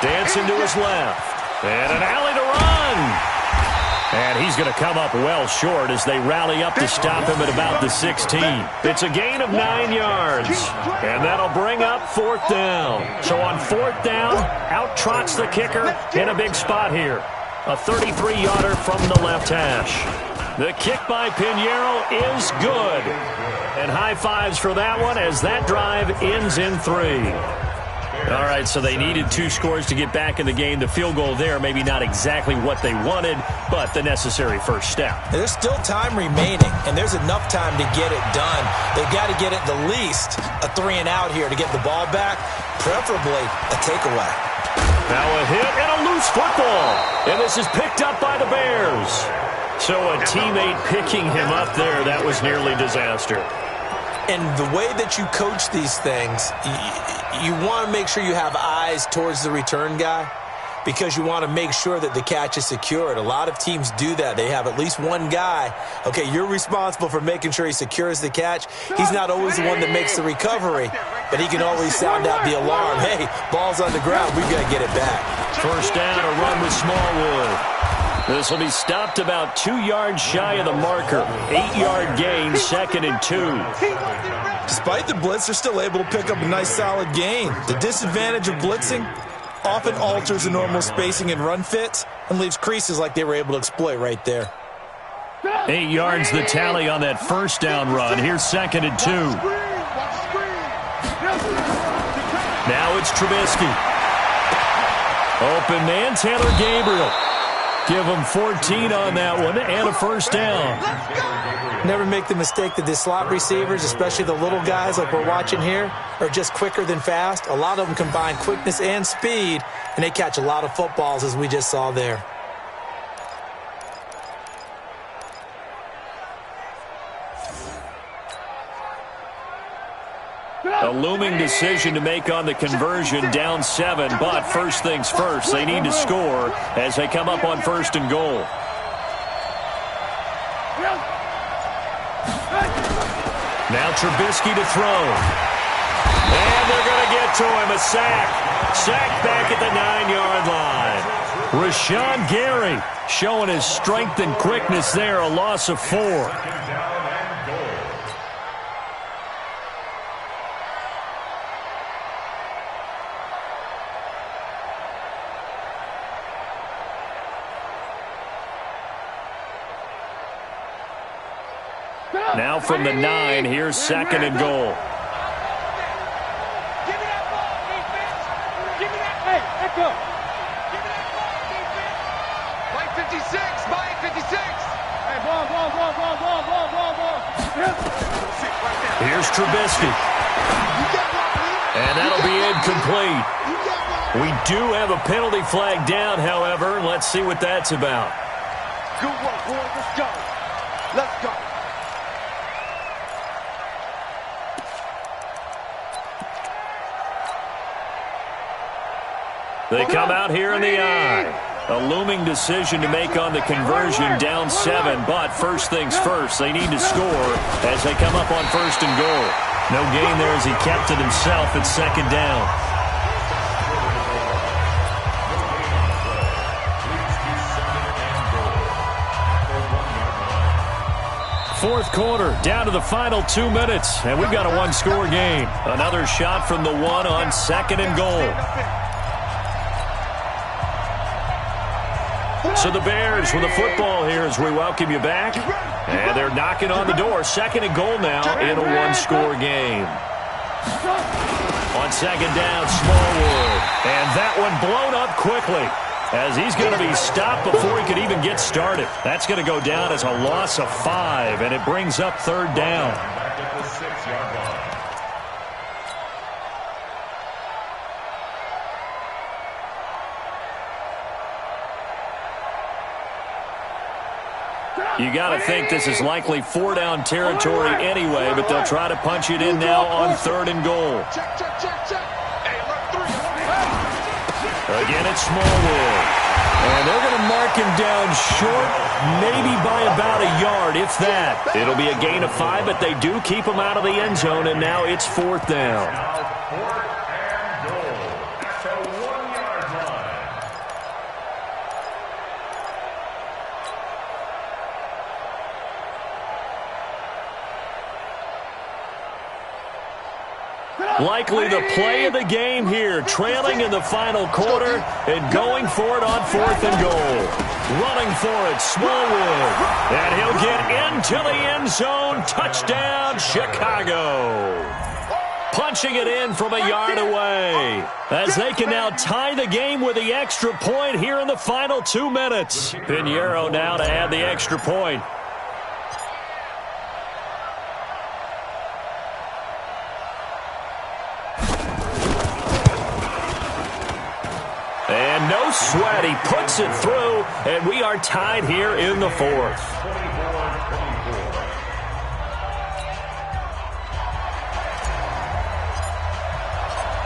Dancing to his left. And an alley to run. And he's going to come up well short as they rally up to stop him at about the 16. It's a gain of 9 yards. And that'll bring up 4th down. So on 4th down, out trots the kicker in a big spot here. A 33-yarder from the left hash. The kick by Pinheiro is good. And high fives for that one as that drive ends in 3. All right, so they needed 2 scores to get back in the game. The field goal there, maybe not exactly what they wanted, but the necessary first step. There's still time remaining, and there's enough time to get it done. They've got to get at the least a 3 and out here to get the ball back, preferably a takeaway. Now a hit and a loose football, and this is picked up by the Bears. So a teammate picking him up there, that was nearly disaster. And the way that you coach these things, you want to make sure you have eyes towards the return guy because you want to make sure that the catch is secured. A lot of teams do that. They have at least one guy. Okay, you're responsible for making sure he secures the catch. He's not always the one that makes the recovery, but he can always sound out the alarm. Hey, ball's on the ground. We've got to get it back. First down, a run with Smallwood. This will be stopped about 2 yards shy of the marker. 8-yard gain, 2nd and 2. Despite the blitz, they're still able to pick up a nice solid gain. The disadvantage of blitzing often alters the normal spacing and run fits and leaves creases like they were able to exploit right there. 8 yards the tally on that first down run. Here's 2nd and 2. Now it's Trubisky. Open man, Taylor Gabriel. Give them 14 on that one and a first down. Never make the mistake that the slot receivers, especially the little guys like we're watching here, are just quicker than fast. A lot of them combine quickness and speed, and they catch a lot of footballs, as we just saw there. A looming decision to make on the conversion, down 7, but first things first, they need to score as they come up on 1st and goal. Now Trubisky to throw. And they're going to get to him, a sack. Sack back at the 9-yard line. Rashawn Gary showing his strength and quickness there, a loss of 4. Now from the 9, here's 2nd and goal. Give me that ball, defense. Give me that. Hey, let's go. Give me that ball, defense. By 56, by 56. Hey, ball. Here's Trubisky. And that'll be incomplete. We do have a penalty flag down, however. Let's see what that's about. Good work, boys. Let's go. Let's go. They come out here in the eye. A looming decision to make on the conversion, down 7, but first things first, they need to score as they come up on 1st and goal. No gain there as he kept it himself at 2nd down. Fourth quarter, down to the final 2 minutes, and we've got a one-score game. Another shot from the 1 on 2nd and goal. So the Bears with the football here as we welcome you back. And they're knocking on the door. 2nd and goal now in a one-score game. On 2nd down, Smallwood. And that one blown up quickly as he's going to be stopped before he could even get started. That's going to go down as a loss of 5, and it brings up 3rd down. Back at the 6-yard line. You got to think this is likely 4-down territory anyway, but they'll try to punch it in now on 3rd and goal. Check. Hey, look, 3. Again, it's Smallwood. And they're going to mark him down short, maybe by about a yard, if that. It'll be a gain of 5, but they do keep him out of the end zone, and now it's 4th down. Now 4th and goal at the 1-yard line. Likely the play of the game here, trailing in the final quarter and going for it on 4th and goal. Running for it, Smallwood. And he'll get into the end zone. Touchdown, Chicago. Punching it in from a yard away as they can now tie the game with the extra point here in the final 2 minutes. Pinheiro now to add the extra point. And no sweat, he puts it through, and we are tied here in the 4th.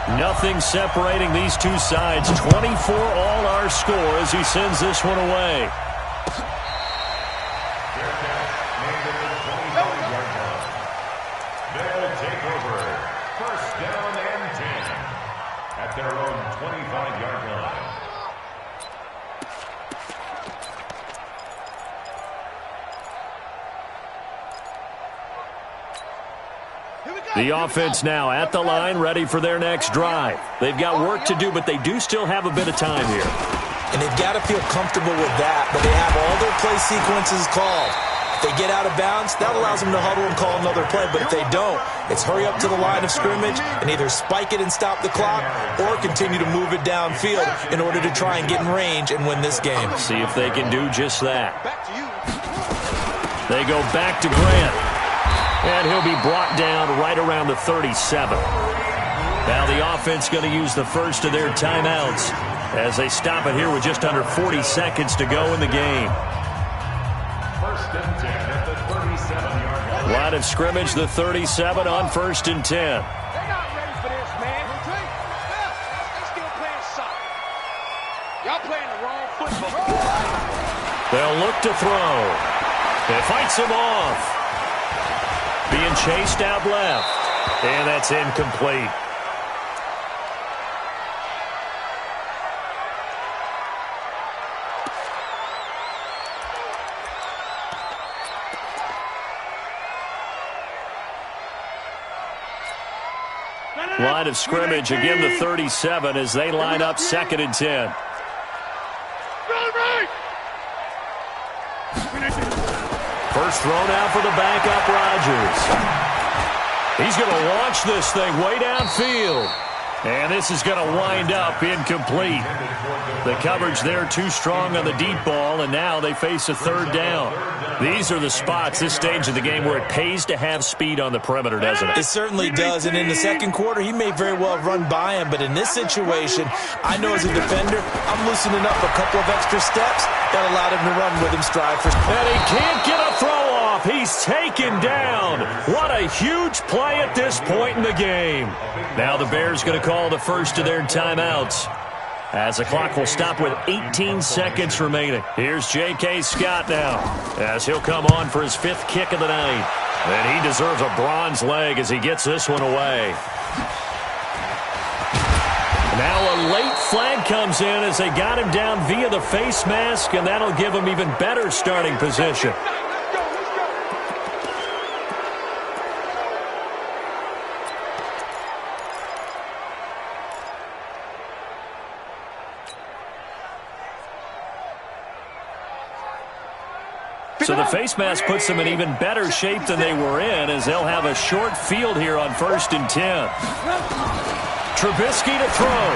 24-24. Nothing separating these two sides. 24 all our score as he sends this one away. They'll take over. 1st down and 10 at their own 25-yard line. The offense now at the line, ready for their next drive. They've got work to do, but they do still have a bit of time here. And they've got to feel comfortable with that, but they have all their play sequences called. If they get out of bounds, that allows them to huddle and call another play. But if they don't, it's hurry up to the line of scrimmage and either spike it and stop the clock or continue to move it downfield in order to try and get in range and win this game. See if they can do just that. They go back to Grant. And he'll be brought down right around the 37. Now the offense going to use the first of their timeouts as they stop it here with just under 40 seconds to go in the game. First and 10 at the 37-yard line. Line of scrimmage, the 37 on first and 10. They're not ready for this, man. They're still playing soccer. Y'all playing the wrong football. They'll look to throw. It fights him off. Being chased out left. And that's incomplete. Line of scrimmage, again the 37 as they line up second and 10. First thrown out for the backup, Rodgers. He's going to launch this thing way downfield. And this is going to wind up incomplete. The coverage there too strong on the deep ball, and now they face a third down. These are the spots, this stage of the game, where it pays to have speed on the perimeter, doesn't it? It certainly does, and in the second quarter, he may very well have run by him, but in this situation, I know as a defender, I'm loosening up a couple of extra steps that allowed him to run with him stride for... And he can't get a throw off. He's taken down. What a huge play at this point in the game. Now the Bears going to call the first of their timeouts, as the clock will stop with 18 seconds remaining. Here's J.K. Scott now, as he'll come on for his fifth kick of the night. And he deserves a bronze leg as he gets this one away. Now a late flag comes in as they got him down via the face mask, and that'll give him even better starting position. So the face mask puts them in even better shape than they were in, as they'll have a short field here on first and 10. Trubisky to throw.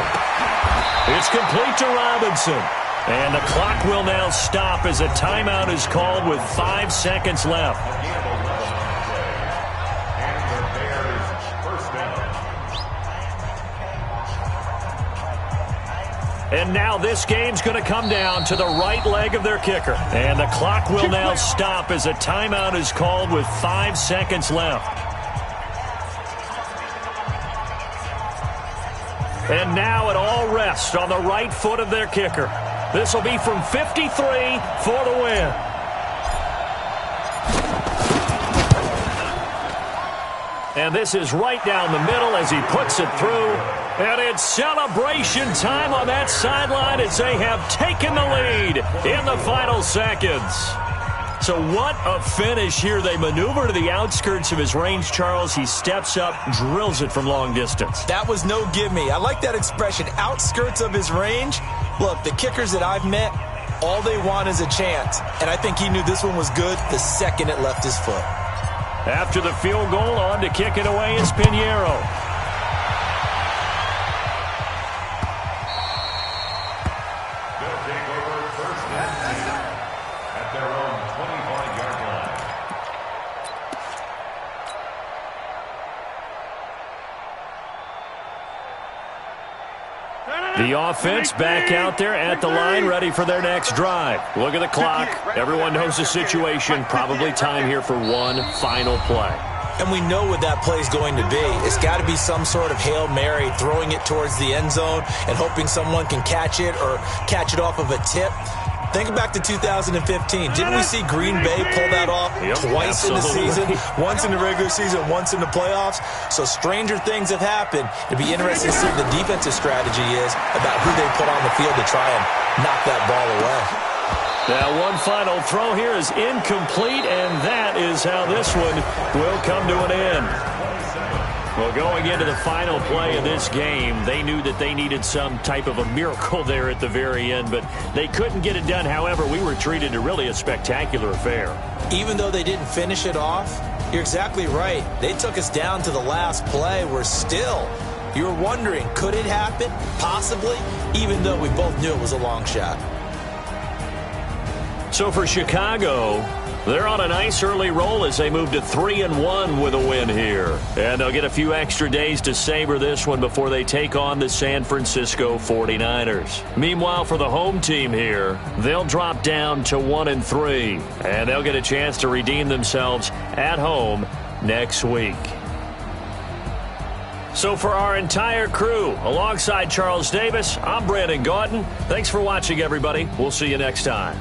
It's complete to Robinson. And the clock will now stop as a timeout is called with 5 seconds left. And now this game's going to come down to the right leg of their kicker. And the clock will now stop as a timeout is called with 5 seconds left. And now it all rests on the right foot of their kicker. This will be from 53 for the win. And this is right down the middle as he puts it through. And it's celebration time on that sideline as they have taken the lead in the final seconds. So what a finish here. They maneuver to the outskirts of his range, Charles. He steps up, drills it from long distance. That was no gimme. I like that expression, outskirts of his range. Look, the kickers that I've met, all they want is a chance. And I think he knew this one was good the second it left his foot. After the field goal, on to kick it away is Pinheiro. They'll take over first and 10 at their own 25-yard line. The offense back out there at the line, ready for their next drive. Look at the clock. Everyone knows the situation. Probably time here for one final play. And we know what that play is going to be. It's got to be some sort of Hail Mary, throwing it towards the end zone and hoping someone can catch it or catch it off of a tip. Think back to 2015. Didn't we see Green Bay pull that off twice in the season? Once in the regular season, once in the playoffs. So stranger things have happened. It'd be interesting to see what the defensive strategy is about who they put on the field to try and knock that ball away. Now one final throw here is incomplete, and that is how this one will come to an end. Well, going into the final play of this game, they knew that they needed some type of a miracle there at the very end, but they couldn't get it done. However, we were treated to really a spectacular affair. Even though they didn't finish it off, you're exactly right. They took us down to the last play. We're still, you're wondering, could it happen? Possibly, even though we both knew it was a long shot. So for Chicago, they're on a nice early roll as they move to 3-1 with a win here. And they'll get a few extra days to savor this one before they take on the San Francisco 49ers. Meanwhile, for the home team here, they'll drop down to 1-3. And they'll get a chance to redeem themselves at home next week. So for our entire crew, alongside Charles Davis, I'm Brandon Gaudin. Thanks for watching, everybody. We'll see you next time.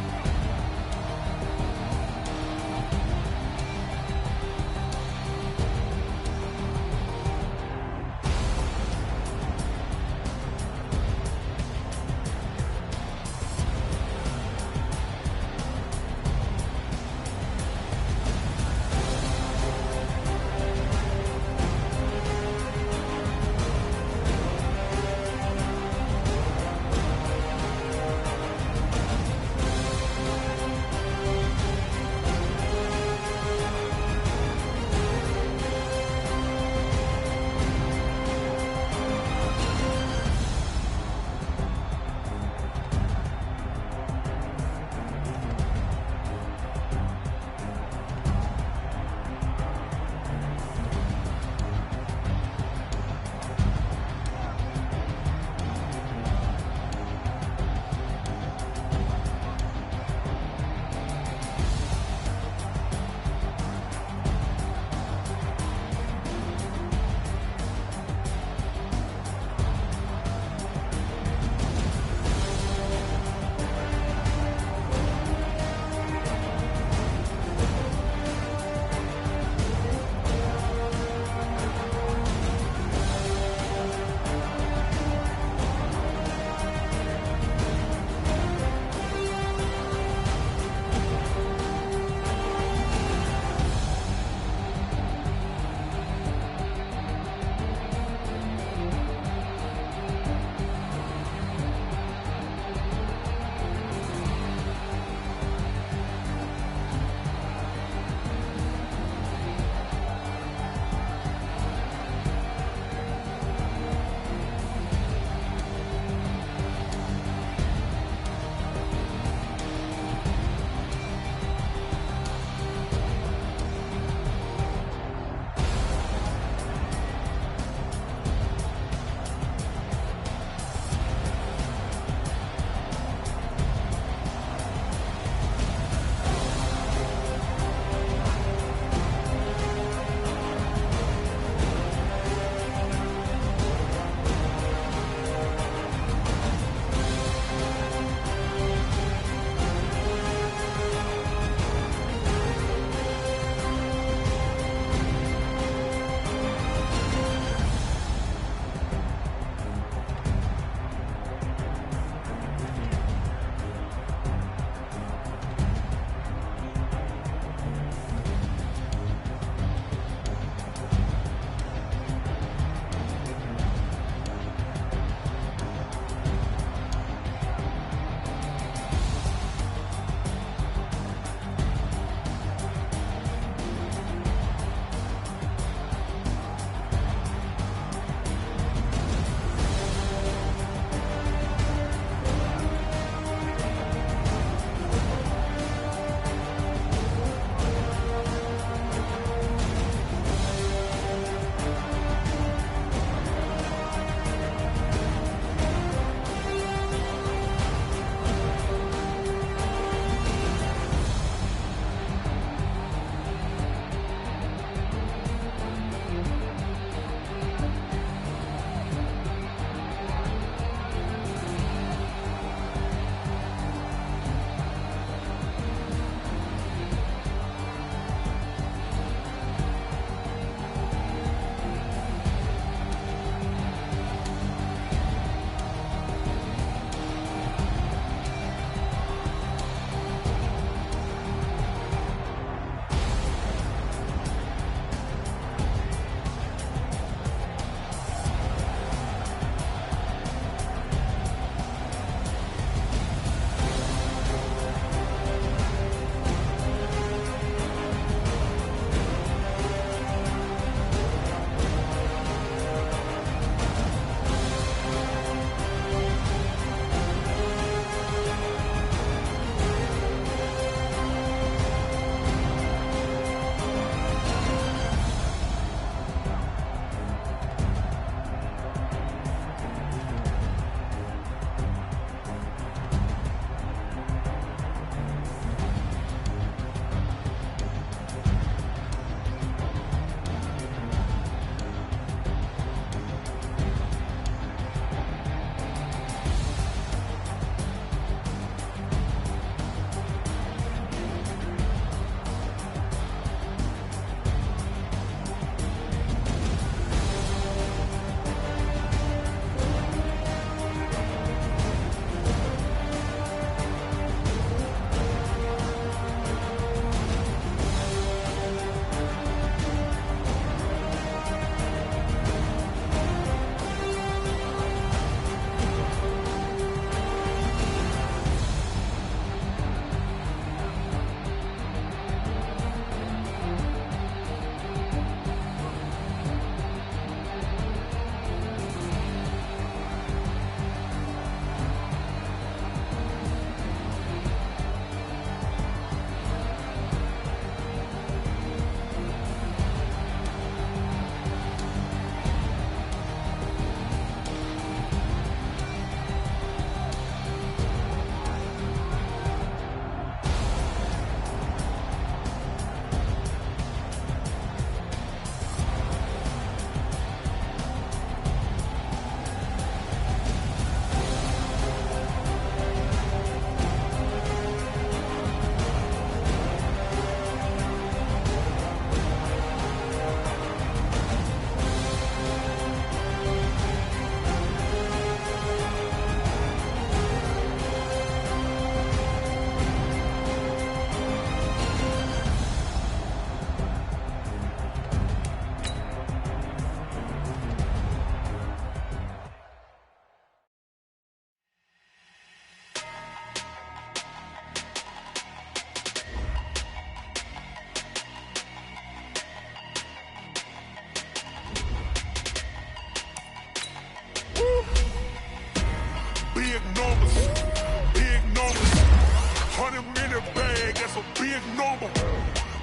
in the bag, that's a big number.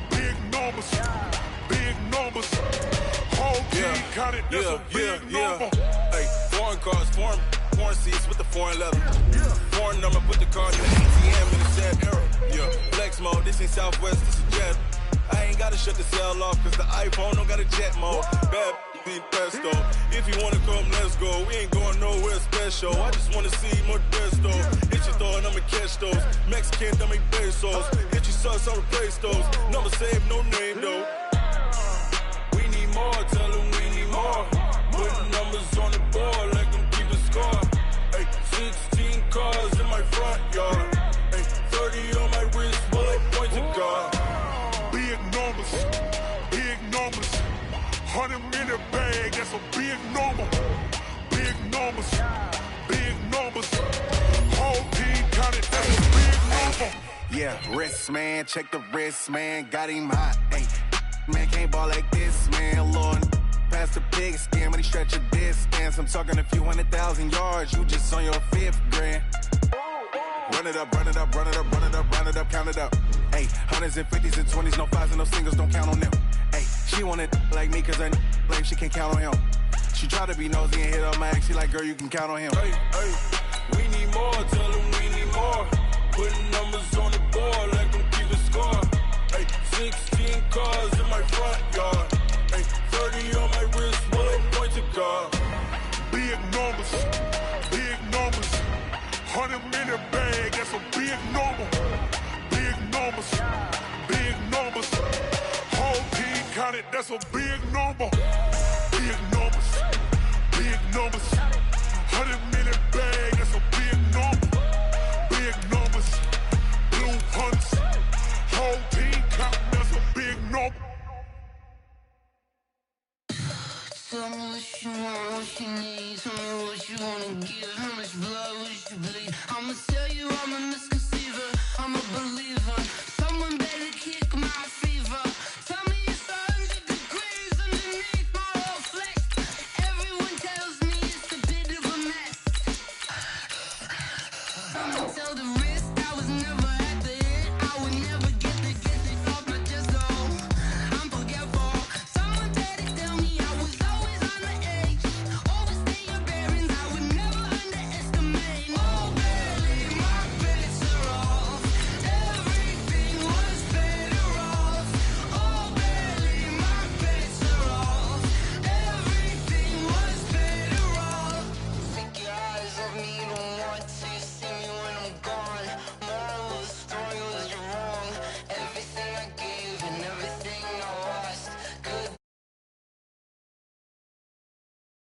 Big numbers, big numbers. Whole team counted, that's a big number. Hey, foreign cars, foreign seats with the foreign leather. Foreign number, put the card in the ATM in the sad era. Yeah, flex mode, this ain't Southwest, this is jet. I ain't gotta shut the cell off, cause the iPhone don't got a jet mode. Bad be pesto. If you wanna come, let's go. We ain't going nowhere special. I just wanna see more desto. Hit your throw and I'ma catch those. Mexican, I'ma make pesos. Hit your sus, I'll replace those. Number save, no name though. We need more, tell them we need more. Putting numbers on the board like I'm keeping score. Hey, 16 cars in my front yard. Hey, 30 on my wrist, while I point to God. Big numbers, big numbers. 100 in the bag, that's a big number. Big numbers, big numbers. Whole team counted, that's a big number. Yeah, wrist man, check the wrist man, got him hot. Hey, man can't ball like this, man. Lord, past the pig skin, but he stretch a distance. I'm talking a few 100,000 yards, you just on your 5th grand. Run it up, run it up, run it up, run it up, run it up, count it up. Hey, hundreds and 50s and 20s, no 5s and no singles, don't count on them. Hey, she want it like me, cause her blame she can't count on him. She try to be nosy and hit up my ex, she like, girl, you can count on him. Hey, hey, we need more, tell them we need more. Putting numbers on the board like I'm keeping score. Hey, 16 cars in my front yard. Hey, 30 on my wrist, while I point to God. Big numbers, big numbers. 100 in the bag, that's a big number. Big numbers, big numbers. Whole team counted, that's a big number. Big numbers, big numbers. 100 in the bag, that's a big number. Big numbers, blue hunts. Whole team counting, that's a big number. Tell me what you want, what you need. Tell me what you wanna give. How much blood would you bleed? I'ma tell you I'm a misconceiver. I'm a believer. Someone better kick my fever. Tell me it's 100 degrees underneath my whole flex. Everyone tells me it's a bit of a mess. I'ma tell the wrist I was never at the end. I would never